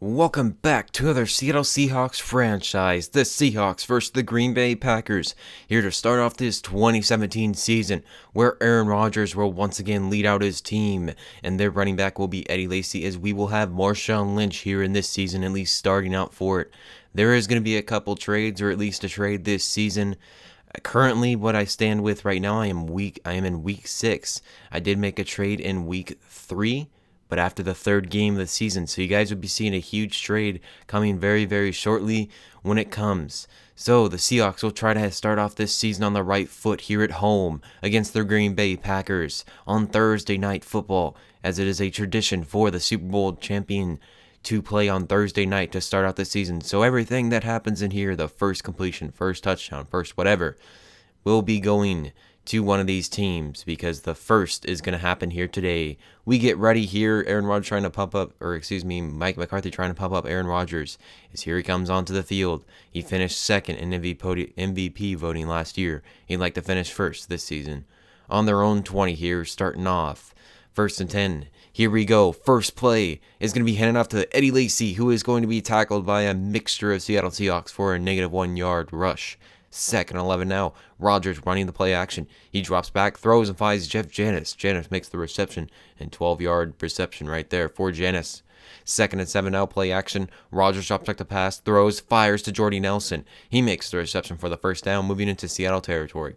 Welcome back to another Seattle Seahawks franchise, the Seahawks versus the Green Bay Packers, here to start off this 2017 season, where Aaron Rodgers will once again lead out his team, and their running back will be Eddie Lacy, as we will have Marshawn Lynch here in this season, at least starting out for it. There is going to be a couple trades, or at least a trade this season. Currently, what I stand with right now, I am in week 6. I did make a trade in week 3. But after the third game of the season. So you guys will be seeing a huge trade coming very, very shortly when it comes. So the Seahawks will try to start off this season on the right foot here at home against the Green Bay Packers on Thursday Night Football, as it is a tradition for the Super Bowl champion to play on Thursday night to start out the season. So everything that happens in here, the first completion, first touchdown, first whatever, will be going to one of these teams, because the first is going to happen here today. We get ready here. Mike McCarthy trying to pump up Aaron Rodgers, as here he comes onto the field. He finished second in MVP voting last year. He'd like to finish first this season. On their own 20 here, starting off. 1st and 10. Here we go. First play is going to be handed off to Eddie Lacy, who is going to be tackled by a mixture of Seattle Seahawks for a -1 yard rush. 2nd and 11 now. Rodgers running the play action. He drops back, throws, and finds Jeff Janis. Janis makes the reception, and 12-yard reception right there for Janis. 2nd and 7 now, play action. Rodgers drops back to pass, throws, fires to Jordy Nelson. He makes the reception for the first down, moving into Seattle territory.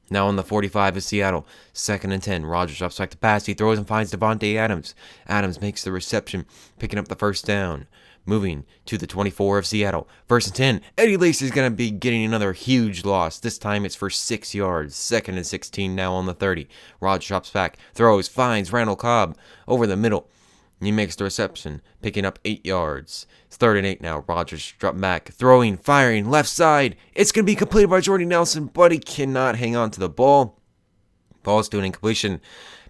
Now on the 45 of Seattle, 2nd and 10. Rodgers drops back to pass. He throws and finds Devontae Adams. Adams makes the reception, picking up the first down. Moving to the 24 of Seattle. 1st and 10. Eddie Lacy is going to be getting another huge loss. This time it's for 6 yards. 2nd and 16 now on the 30. Rodgers drops back, throws, finds Randall Cobb over the middle. He makes the reception, picking up 8 yards. It's 3rd and 8 now. Rodgers drops back, throwing, firing, left side. It's going to be completed by Jordy Nelson, but he cannot hang on to the ball. Ball's to an incompletion.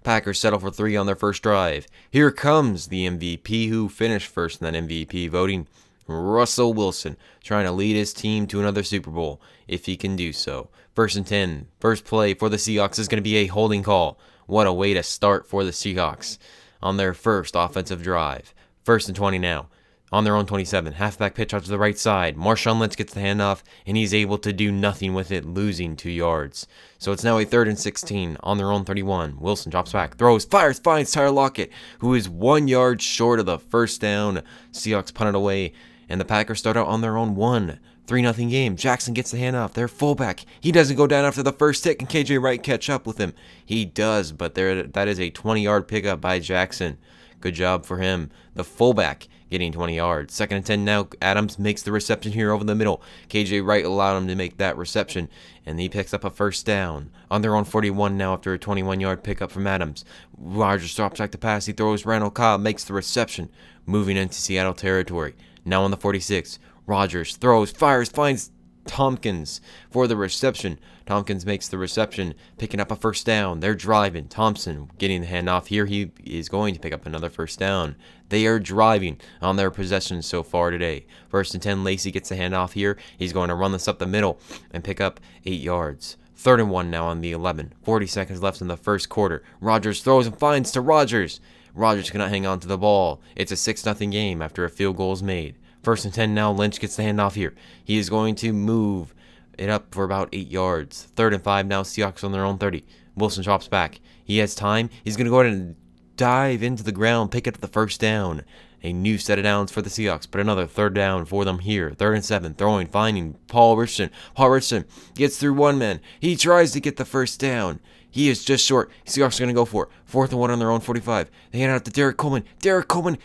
Packers settle for 3 on their first drive. Here comes the MVP, who finished first in that MVP voting. Russell Wilson, trying to lead his team to another Super Bowl, if he can do so. 1st and 10. First play for the Seahawks is going to be a holding call. What a way to start for the Seahawks on their first offensive drive. 1st and 20 now. On their own 27, halfback pitch out to the right side. Marshawn Lynch gets the handoff, and he's able to do nothing with it, losing 2 yards. So it's now a 3rd and 16 on their own 31. Wilson drops back, throws, fires, finds Tyler Lockett, who is 1 yard short of the first down. Seahawks punt it away, and the Packers start out on their own 3-0 game. Jackson gets the handoff. Their fullback, he doesn't go down after the first hit. Can KJ Wright catch up with him? He does, but that is a 20-yard pickup by Jackson. Good job for him. The fullback getting 20 yards. 2nd and 10 now. Adams makes the reception here over the middle. KJ Wright allowed him to make that reception, and he picks up a first down. On their own 41 now after a 21-yard pickup from Adams. Rodgers drops back to pass. He throws. Randall Cobb makes the reception, moving into Seattle territory. Now on the 46. Rodgers throws, fires, finds Tompkins for the reception. Tompkins makes the reception, picking up a first down. They're driving. Thompson getting the handoff here. He is going to pick up another first down. They are driving on their possessions so far today. 1st and 10, Lacy gets the handoff here. He's going to run this up the middle and pick up 8 yards. 3rd and 1 now on the 11. 40 seconds left in the first quarter. Rodgers throws and finds to Rodgers. Rodgers cannot hang on to the ball. It's a 6-0 game after a field goal is made. 1st and 10 now. Lynch gets the handoff here. He is going to move it up for about 8 yards. 3rd and 5 now. Seahawks on their own 30. Wilson drops back. He has time. He's going to go ahead and dive into the ground, pick up the first down. A new set of downs for the Seahawks, but another 3rd down for them here. 3rd and 7, throwing, finding Paul Richardson. Paul Richardson gets through one man. He tries to get the first down. He is just short. Seahawks are going to go for it. 4th and 1 on their own 45. They hand it out to Derek Coleman. Derek Coleman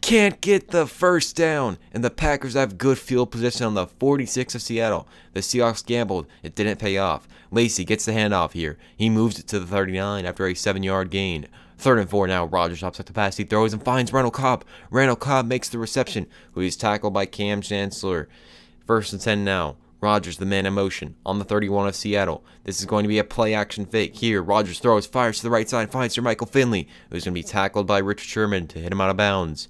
can't get the first down, and the Packers have good field position on the 46 of Seattle. The Seahawks gambled. It didn't pay off. Lacy gets the handoff here. He moves it to the 39 after a 7-yard gain. 3rd and 4 now. Rodgers drops back to pass. He throws and finds Randall Cobb. Randall Cobb makes the reception, who is tackled by Cam Chancellor. 1st and 10 now. Rodgers, the man in motion, on the 31 of Seattle. This is going to be a play-action fake. Here, Rodgers throws, fires to the right side, finds Sir Michael Finley, who's going to be tackled by Richard Sherman to hit him out of bounds.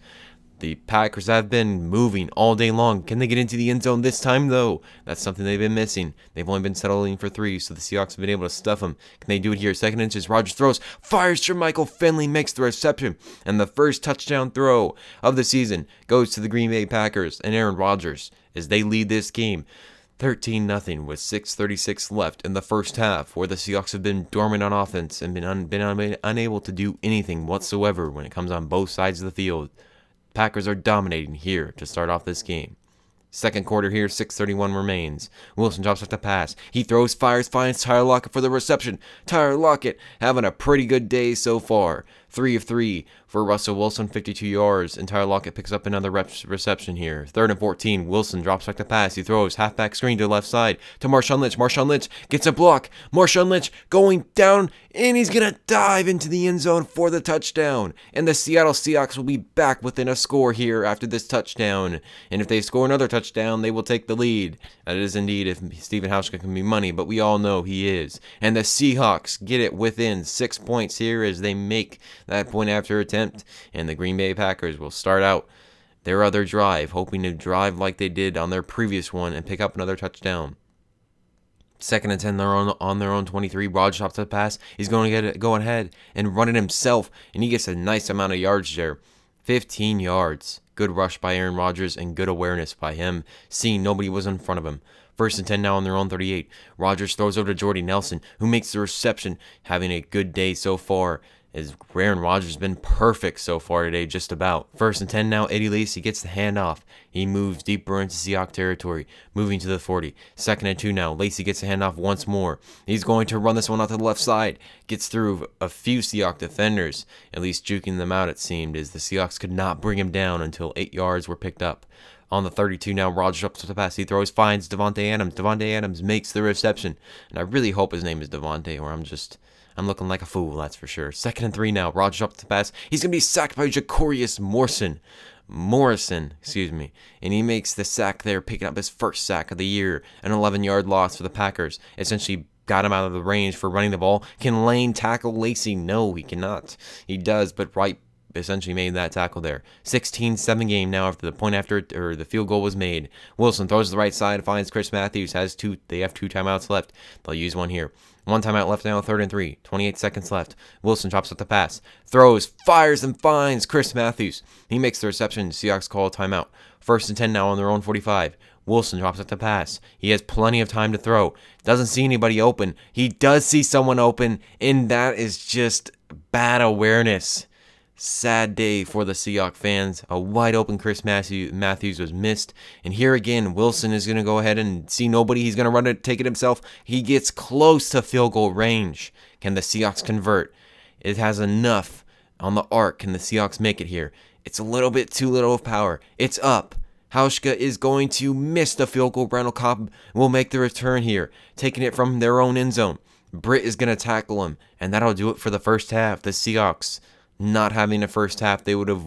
The Packers have been moving all day long. Can they get into the end zone this time, though? That's something they've been missing. They've only been settling for 3, so the Seahawks have been able to stuff them. Can they do it here? Second inches. Rodgers throws, fires to Michael Finley, makes the reception, and the first touchdown throw of the season goes to the Green Bay Packers and Aaron Rodgers as they lead this game 13-0 with 6:36 left in the first half, where the Seahawks have been dormant on offense and been unable to do anything whatsoever when it comes on both sides of the field. Packers are dominating here to start off this game. Second quarter here, 6:31 remains. Wilson drops back to pass. He throws, fires, finds Tyler Lockett for the reception. Tyler Lockett having a pretty good day so far. 3 of 3 for Russell Wilson, 52 yards, and Tyler Lockett picks up another reception here. 3rd and 14, Wilson drops back to pass. He throws halfback screen to the left side to Marshawn Lynch. Marshawn Lynch gets a block. Marshawn Lynch going down, and he's going to dive into the end zone for the touchdown. And the Seattle Seahawks will be back within a score here after this touchdown. And if they score another touchdown, they will take the lead. That is indeed if Stephen Hauschka can be money, but we all know he is. And the Seahawks get it within 6 points here as they make that point after attempt, and the Green Bay Packers will start out their other drive, hoping to drive like they did on their previous one and pick up another touchdown. 2nd and 10, they're on their own 23. Rodgers drops the pass. He's going to go ahead and run it himself, and he gets a nice amount of yards there. 15 yards. Good rush by Aaron Rodgers and good awareness by him, seeing nobody was in front of him. 1st and 10 now on their own 38. Rodgers throws over to Jordy Nelson, who makes the reception, having a good day so far, as Aaron Rodgers has been perfect so far today, just about. 1st and 10 now, Eddie Lacy gets the handoff. He moves deeper into Seahawks territory, moving to the 40. 2nd and 2 now, Lacy gets the handoff once more. He's going to run this one out to the left side. Gets through a few Seahawks defenders, at least juking them out it seemed, as the Seahawks could not bring him down until 8 yards were picked up. On the 32 now, Rodgers up to the pass. He throws, finds Devontae Adams. Devontae Adams makes the reception. And I really hope his name is Devontae, or I'm looking like a fool, that's for sure. 2nd and 3 now. Rodgers up to the pass. He's going to be sacked by Jacorius Morrison, and he makes the sack there, picking up his first sack of the year. An 11-yard loss for the Packers. Essentially got him out of the range for running the ball. Can Lane tackle Lacy? No, he cannot. He does, but Wright essentially made that tackle there. 16-7 game now after the field goal was made. Wilson throws to the right side, finds Chris Matthews. They have 2 timeouts left. They'll use one here. 1 timeout left now, 3rd and 3. 28 seconds left. Wilson drops up the pass. Throws, fires, and finds Chris Matthews. He makes the reception. Seahawks call a timeout. 1st and 10 now on their own 45. Wilson drops up the pass. He has plenty of time to throw. Doesn't see anybody open. He does see someone open, and that is just bad awareness. Sad day for the Seahawks fans. A wide open Chris Matthews was missed. And here again, Wilson is going to go ahead and see nobody. He's going to run it, take it himself. He gets close to field goal range. Can the Seahawks convert? It has enough on the arc. Can the Seahawks make it here? It's a little bit too little of power. It's up. Hauschka is going to miss the field goal. Randall Cobb will make the return here, taking it from their own end zone. Britt is going to tackle him, and that'll do it for the first half. The Seahawks not having a first half they would have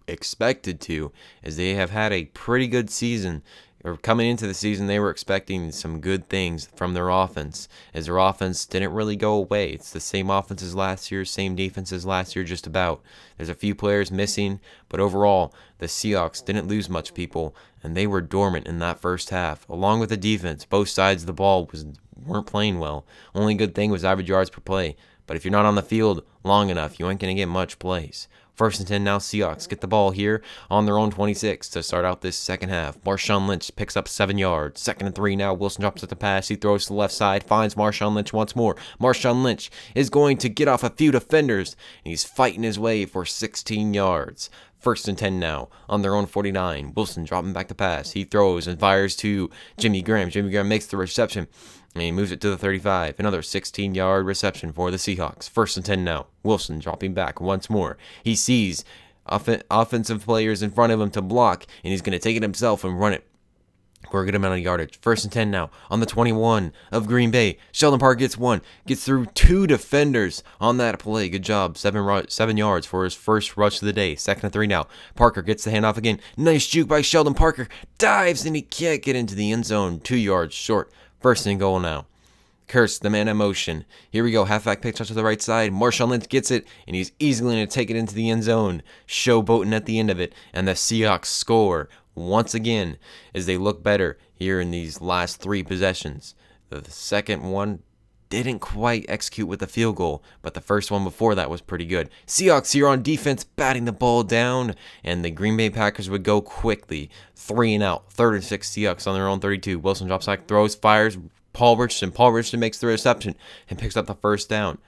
expected to, as they have had a pretty good season. Or coming into the season, they were expecting some good things from their offense, as their offense didn't really go away. It's the same offense as last year, same defense as last year, just about. There's a few players missing, but overall, the Seahawks didn't lose much people, and they were dormant in that first half. Along with the defense, both sides of the ball weren't playing well. Only good thing was average yards per play. But if you're not on the field long enough, you ain't going to get much plays. 1st and 10 now, Seahawks get the ball here on their own 26 to start out this second half. Marshawn Lynch picks up 7 yards. 2nd and 3 now, Wilson drops at the pass. He throws to the left side, finds Marshawn Lynch once more. Marshawn Lynch is going to get off a few defenders, and he's fighting his way for 16 yards. 1st and 10 now on their own 49. Wilson dropping back the pass. He throws and fires to Jimmy Graham. Jimmy Graham makes the reception, and he moves it to the 35. Another 16-yard reception for the Seahawks. 1st and 10 now. Wilson dropping back once more. He sees offensive players in front of him to block, and he's going to take it himself and run it for a good amount of yardage. 1st and 10 now on the 21 of Green Bay. Sheldon Park gets through 2 defenders on that play. Good job. 7 yards for his first rush of the day. 2nd and 3 now. Parker gets the handoff again. Nice juke by Sheldon Parker. Dives, and he can't get into the end zone. 2 yards short. 1st and goal now. Curse the man in motion. Here we go. Halfback pitch out to the right side. Marshawn Lynch gets it, and he's easily going to take it into the end zone. Showboating at the end of it, and the Seahawks score once again as they look better here in these last 3 possessions. The second one didn't quite execute with the field goal, but the first one before that was pretty good. Seahawks here on defense, batting the ball down, and the Green Bay Packers would go quickly. 3 and out. 3rd and 6 Seahawks on their own 32. Wilson drops back, throws, fires. Paul Richardson makes the reception and picks up the first down.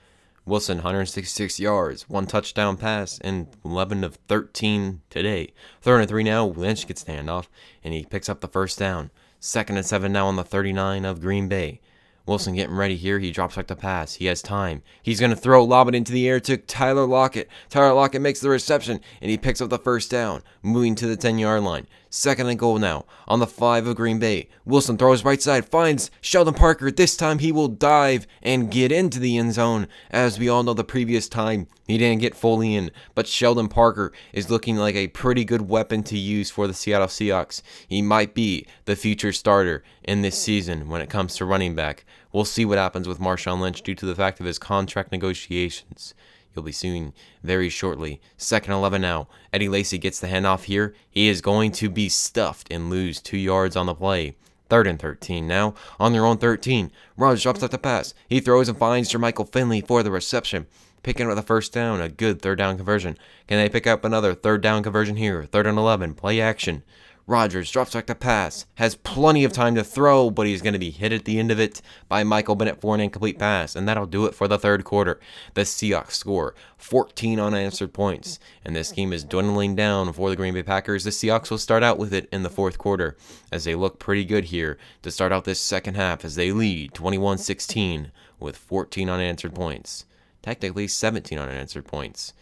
Wilson, 166 yards, 1 touchdown pass, and 11 of 13 today. 3rd and 3 now. Lynch gets the handoff, and he picks up the first down. 2nd and 7 now on the 39 of Green Bay. Wilson getting ready here. He drops back to pass. He has time. He's going to throw, lob it into the air to Tyler Lockett. Tyler Lockett makes the reception, and he picks up the first down, moving to the 10-yard line. 2nd and goal now on the 5 of Green Bay. Wilson throws right side, finds Sheldon Parker. This time he will dive and get into the end zone. As we all know, the previous time he didn't get fully in, but Sheldon Parker is looking like a pretty good weapon to use for the Seattle Seahawks. He might be the future starter in this season when it comes to running back. We'll see what happens with Marshawn Lynch due to the fact of his contract negotiations. You'll be seeing very shortly. 2nd and 11 now. Eddie Lacy gets the handoff here. He is going to be stuffed and lose 2 yards on the play. 3rd and 13 now. On their own 13. Rodgers drops up the pass. He throws and finds Jermichael Finley for the reception. Picking up the first down. A good 3rd down conversion. Can they pick up another 3rd down conversion here? 3rd and 11. Play action. Rodgers drops back to pass, has plenty of time to throw, but he's going to be hit at the end of it by Michael Bennett for an incomplete pass, and that'll do it for the 3rd quarter. The Seahawks score 14 unanswered points, and this game is dwindling down for the Green Bay Packers. The Seahawks will start out with it in the 4th quarter, as they look pretty good here to start out this second half, as they lead 21-16 with 14 unanswered points. Technically 17 unanswered points,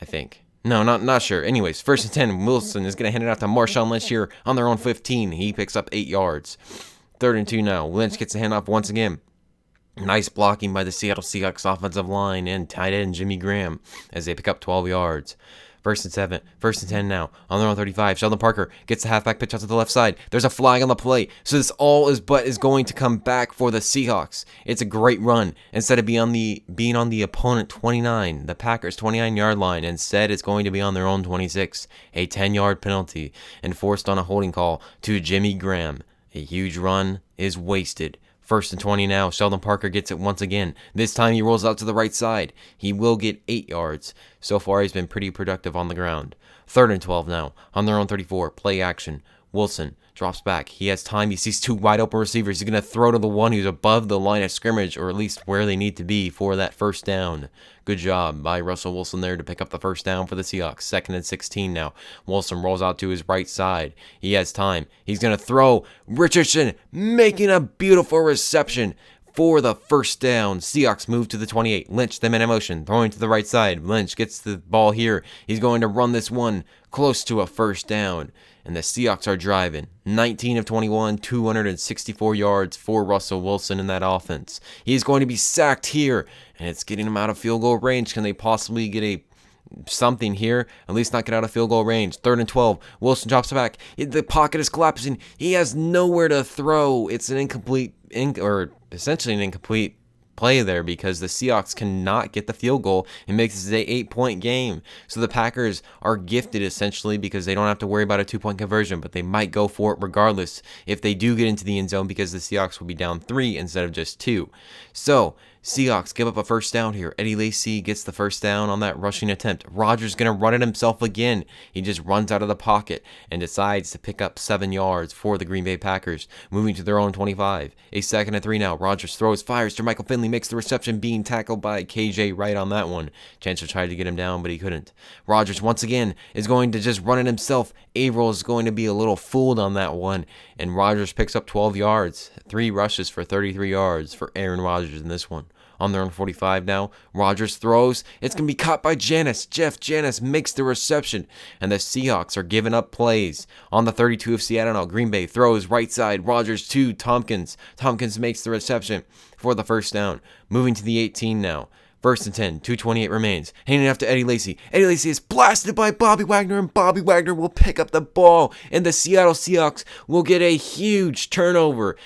I think. No, not sure. Anyways, 1st and 10, Wilson is going to hand it out to Marshawn Lynch here on their own 15. He picks up 8 yards. 3rd and 2 now. Lynch gets the handoff once again. Nice blocking by the Seattle Seahawks offensive line and tight end Jimmy Graham as they pick up 12 yards. 1st and 10 now. On their own 35, Sheldon Parker gets the halfback pitch out to the left side. There's a flag on the play, so this all is going to come back for the Seahawks. It's a great run. Instead of being on the opponent 29, the Packers 29-yard line, instead it's going to be on their own 26. A 10-yard penalty enforced on a holding call to Jimmy Graham. A huge run is wasted. 1st and 20 now. Sheldon Parker gets it once again. This time he rolls out to the right side. He will get 8 yards. So far he's been pretty productive on the ground. 3rd and 12 now. On their own 34. Play action. Wilson drops back. He has time. He sees 2 wide open receivers. He's going to throw to the one who's above the line of scrimmage, or at least where they need to be for that first down. Good job by Russell Wilson there to pick up the first down for the Seahawks. 2nd and 16 now. Wilson rolls out to his right side. He has time. He's going to throw. Richardson making a beautiful reception for the first down. Seahawks move to the 28. Lynch, them in motion, throwing to the right side. Lynch gets the ball here. He's going to run this one close to a first down. And the Seahawks are driving. 19 of 21, 264 yards for Russell Wilson in that offense. He's going to be sacked here, and it's getting him out of field goal range. Can they possibly get something here? At least not get out of field goal range. 3rd and 12. Wilson drops back. The pocket is collapsing. He has nowhere to throw. It's an essentially an incomplete play there because the Seahawks cannot get the field goal and makes this an 8-point game. So the Packers are gifted essentially because they don't have to worry about a 2-point conversion, but they might go for it regardless if they do get into the end zone because the Seahawks will be down 3 instead of just 2. So Seahawks give up a first down here. Eddie Lacy gets the first down on that rushing attempt. Rodgers going to run it himself again. He just runs out of the pocket and decides to pick up 7 yards for the Green Bay Packers, moving to their own 25. A 2nd and 3 now. Rodgers throws, fires. Jermichael Finley makes the reception, being tackled by KJ Wright on that one. Chancellor tried to get him down, but he couldn't. Rodgers once again is going to just run it himself. Averill is going to be a little fooled on that one, and Rodgers picks up 12 yards. 3 rushes for 33 yards for Aaron Rodgers in this one. On their own 45 now. Rodgers throws. It's going to be caught by Janis. Jeff Janis makes the reception. And the Seahawks are giving up plays. On the 32 of Seattle now. Green Bay throws right side. Rodgers to Tompkins. Tompkins makes the reception for the first down. Moving to the 18 now. 1st and 10. 2:28 remains. Handing it off to Eddie Lacy. Eddie Lacy is blasted by Bobby Wagner, and Bobby Wagner will pick up the ball. And the Seattle Seahawks will get a huge turnover.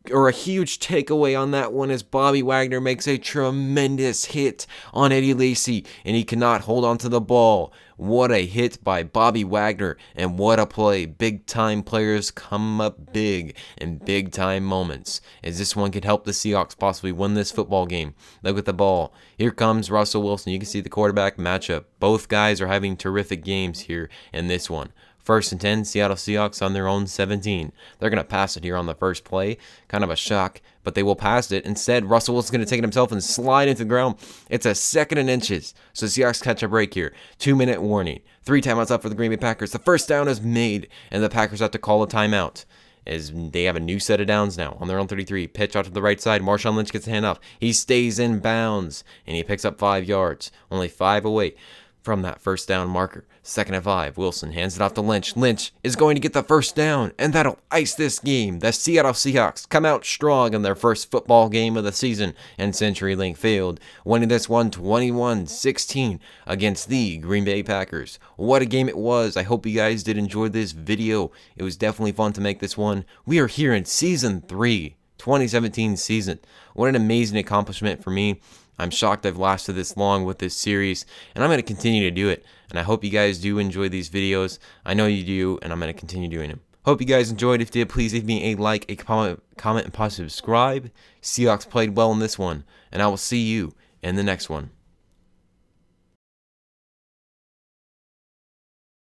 or a huge takeaway on that one as Bobby Wagner makes a tremendous hit on Eddie Lacy, and he cannot hold on to the ball. What a hit by Bobby Wagner, and what a play. Big-time players come up big in big-time moments, as this one could help the Seahawks possibly win this football game. Look at the ball. Here comes Russell Wilson. You can see the quarterback matchup. Both guys are having terrific games here in this one. 1st and 10, Seattle Seahawks on their own 17. They're going to pass it here on the first play. Kind of a shock, but they will pass it. Instead, Russell Wilson's going to take it himself and slide into the ground. It's a 2nd and inches. So Seahawks catch a break here. 2-minute warning. 3 timeouts up for the Green Bay Packers. The first down is made, and the Packers have to call a timeout, as they have a new set of downs now on their own 33. Pitch out to the right side. Marshawn Lynch gets the handoff. He stays in bounds, and he picks up 5 yards. Only 5 away from that first down marker. 2nd and 5. Wilson hands it off to Lynch. Lynch is going to get the first down, and that'll ice this game. The Seattle Seahawks come out strong in their first football game of the season, and CenturyLink failed, winning this one 21-16 against the Green Bay Packers. What a game it was. I hope you guys did enjoy this video. It was definitely fun to make this one. We are here in Season 3, 2017 season. What an amazing accomplishment for me. I'm shocked I've lasted this long with this series, and I'm going to continue to do it. And I hope you guys do enjoy these videos. I know you do, and I'm going to continue doing them. Hope you guys enjoyed. If you did, please leave me a like, a comment, and possibly subscribe. Seahawks played well in this one, and I will see you in the next one.